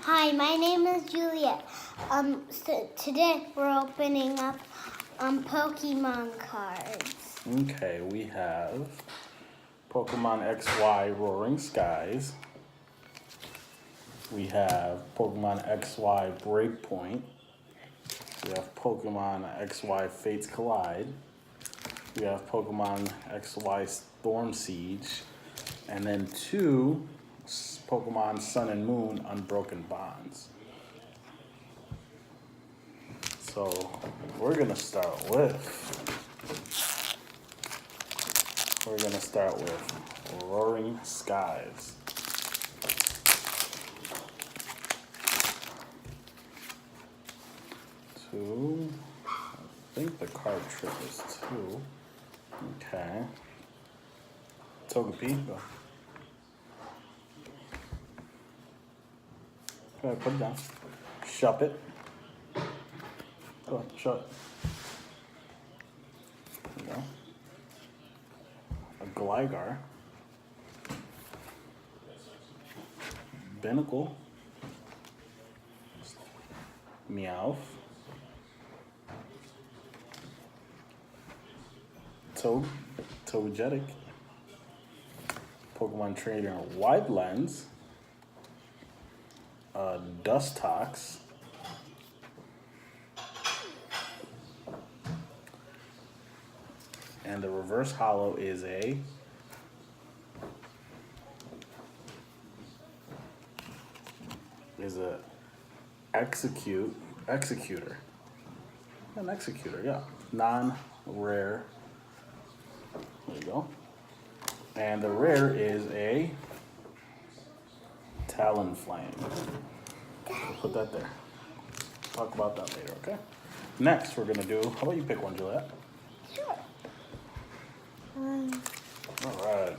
Hi, my name is Juliet. So today we're opening up Pokemon cards. Okay, we have Pokemon XY Roaring Skies. We have Pokemon XY Breakpoint. We have Pokemon XY Fates Collide. We have Pokemon XY Storm Siege. And then two Pokemon Sun and Moon Unbroken Bonds. So we're gonna start with Roaring Skies. Two. I think the card trick is two. Okay. Togepi, go. Go ahead, put it down. Shop it. Go ahead, shut it. There you go. A Gligar. Binnacle. Meowth. Togetic. Pokemon Trainer Wide Lens. Dustox. And the reverse holo is a executor. An executor, yeah. Non-rare. There you go. And the rare is a Talonflame. Put that there. Talk about that later, okay? Next, we're gonna do. How about you pick one, Juliet? Sure. All right.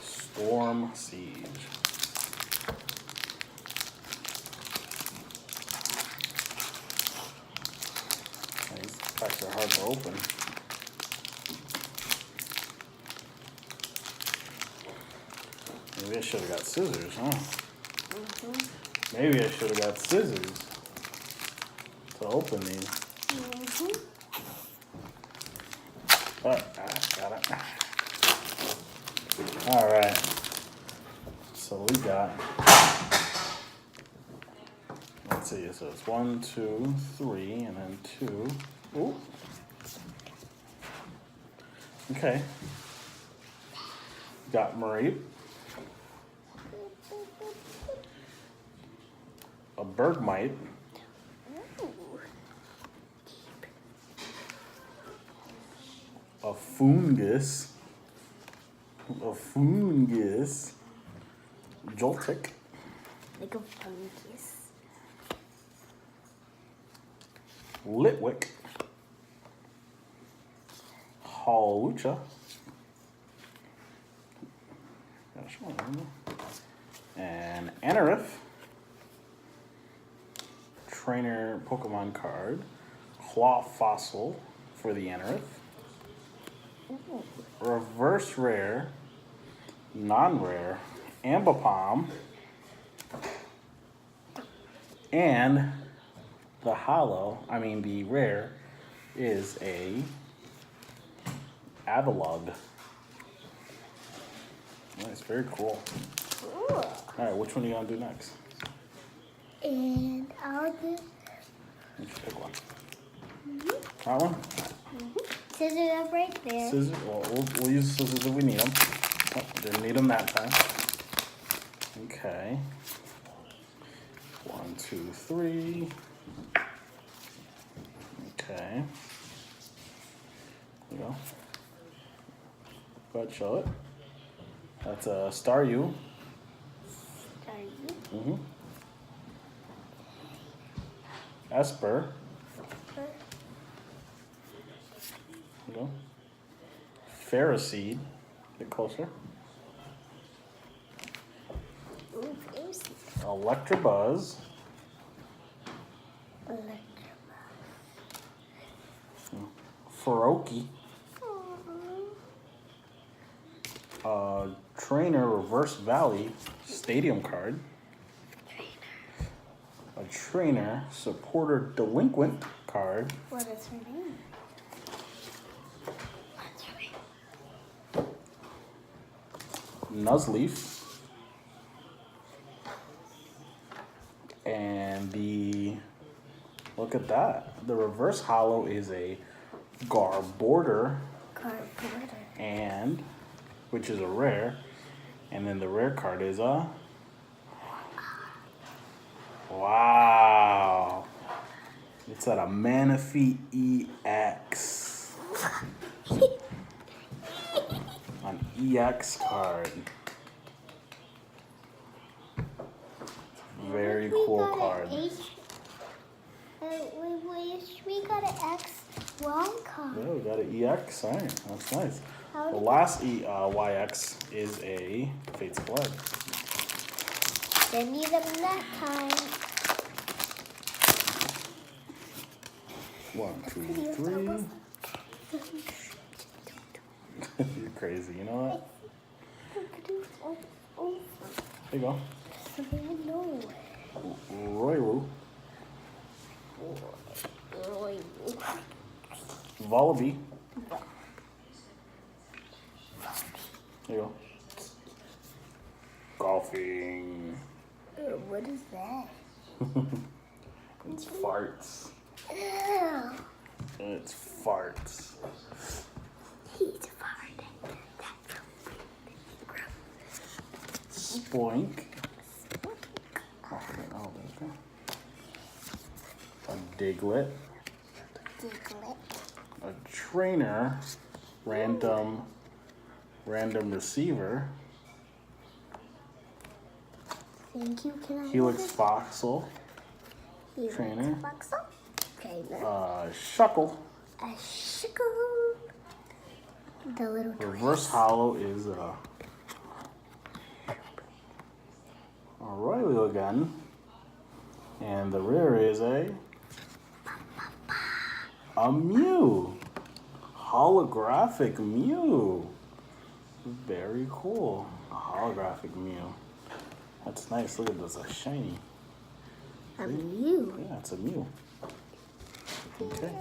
Storm Siege. These packs are hard to open. Maybe I should have got scissors, huh? Maybe I should have got scissors to open these. Got it. All right. So we got. Let's see. So it's 1, 2, 3, and then 2. Ooh. Okay. Got Mareep. A Bergmite. A Fungus. Joltik. Like a fungus. Litwick. Hawlucha. And Anorith. Trainer Pokemon card. Claw Fossil for the Anorith. Reverse rare, non-rare, Ambipom, and the the rare is a Avalugg. Nice, very cool. Ooh. All right, which one are you gonna do next? And I'll do. You should pick one. That one? Scissors up right there. Scissors. Well, we'll use the scissors if we need them. Oh, didn't need them that time. Okay. 1, 2, 3. Okay. There you go. Go ahead, show it. That's a Staryu. Staryu. Esper. There you go. Ferroseed. Get closer. Ooh, Ferroseed. Electabuzz. Faroki. Trainer Reverse Valley Stadium card. a trainer, supporter, delinquent card. What is her name? What's her name? Nuzleaf. And look at that. The reverse hollow is a Garborder, and which is a rare. And then the rare card is a wow. It's at a Manaphy EX. An EX card. Very cool card. We got an X1 card. Yeah, we got an EX. All right, that's nice. How The did- last YX is a Fates Collide. Send me them that time. 1, 2, 3. You're crazy, you know that? There you go. No. Royru. Wallaby. There you go. Golfing. What is that? It's farts. Ew. It's farts. He's farting. Spoink. Okay, oh, okay. A Diglett. Diglett. A trainer. Random receiver. Thank you. Can I Helix have Foxel. it? Trainer. Foxel? Trainer. Shuckle. A shickle. The little Reverse hollow is a Royal again. And the rare is a Mew. Holographic Mew. Very cool. A holographic Mew. That's nice. Look at this. A shiny. a Mew. Yeah, it's a Mew. Okay.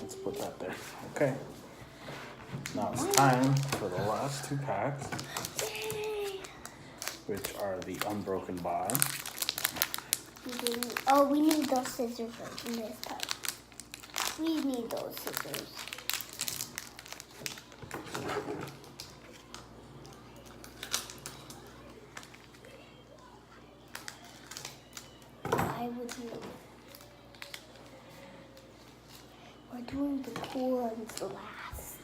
Let's put that there. Okay. Now it's time for the last two packs, which are the Unbroken Bond. Oh, we need those scissors in this part. We need those scissors. Why would you? We're doing the cool ones last.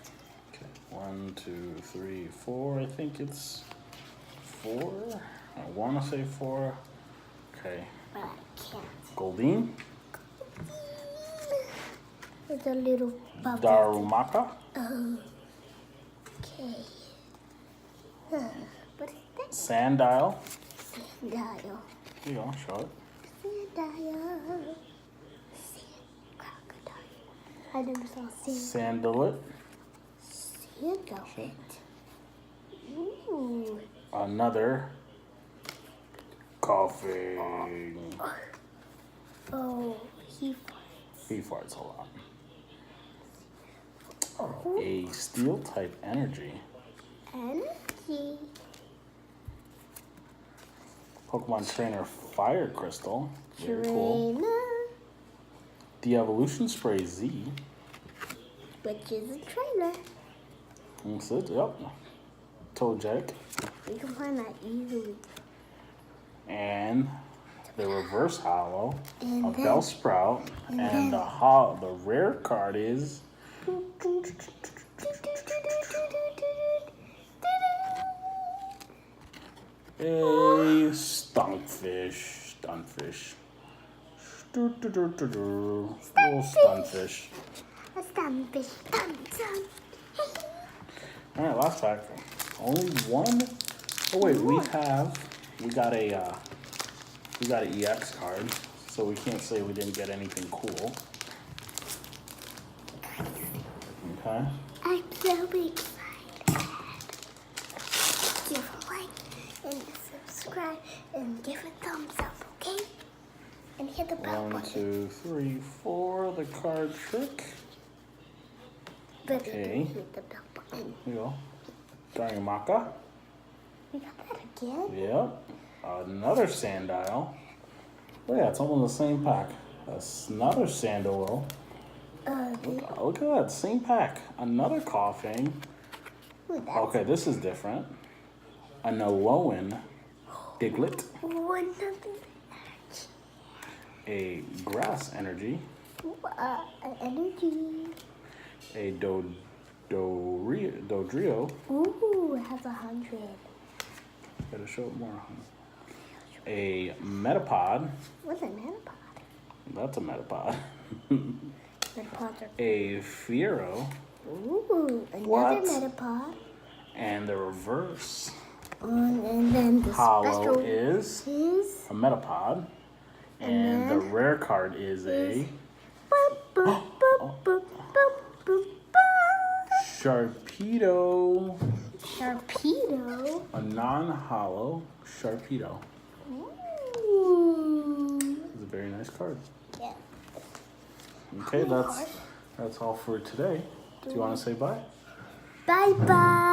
Okay. 1, 2, 3, 4. I think it's 4. I want to say 4. Okay. But I can't. Goldeen. With a little bubble. Darumaka. Oh. Okay. What is that? Sandile. Dial. Here you go. Show it. Dial. Crocodile. I never saw Sandalit. Sandalwood. Ooh. Another coughing. Oh, He farts a lot. Oh. A steel type energy. Energy. Pokemon Trainer Fire Crystal. Very cool. Trainer. The Evolution Spray Z. Which is a trainer. That's it. Yep. Togetic. You can find that easily. And the reverse hollow. And A then- Bellsprout. and And then- the rare card is a Stunkfish. Stunkfish. Little Stunfish. A stumpfish. Alright, last pack. Only one. Oh wait, we got a EX card, so we can't say we didn't get anything cool. Okay. I'm so excited. Give a like and subscribe and give a thumbs up, okay? And hit the bell 1, button. 2, 3, 4. The card trick. But Okay. we didn't hit the bell button. Here you go. Darimaka. We got that again? Yep. Another Sandile. Oh yeah, it's almost the same pack. That's another Sandile. Look at that, same pack. Another Coughing. Ooh, that's Okay, this is different. A Alolan Diglett. one nothing. A Grass Energy. An energy. A Dodrio. Ooh, it has 100. Gotta show it more. A Metapod. What's a metapod? That's a Metapod. Metapods are. A Fiero. Ooh, another What? metapod. And the reverse And then the hollow special is is. a Metapod. And the rare card is a Boop, boop, boop, boop, boop, boop, boop. Sharpedo. Sharpedo. A non-hollow Sharpedo. Ooh. It's a very nice card. Yeah. Okay, that's all for today. Do you want to say bye? Bye bye.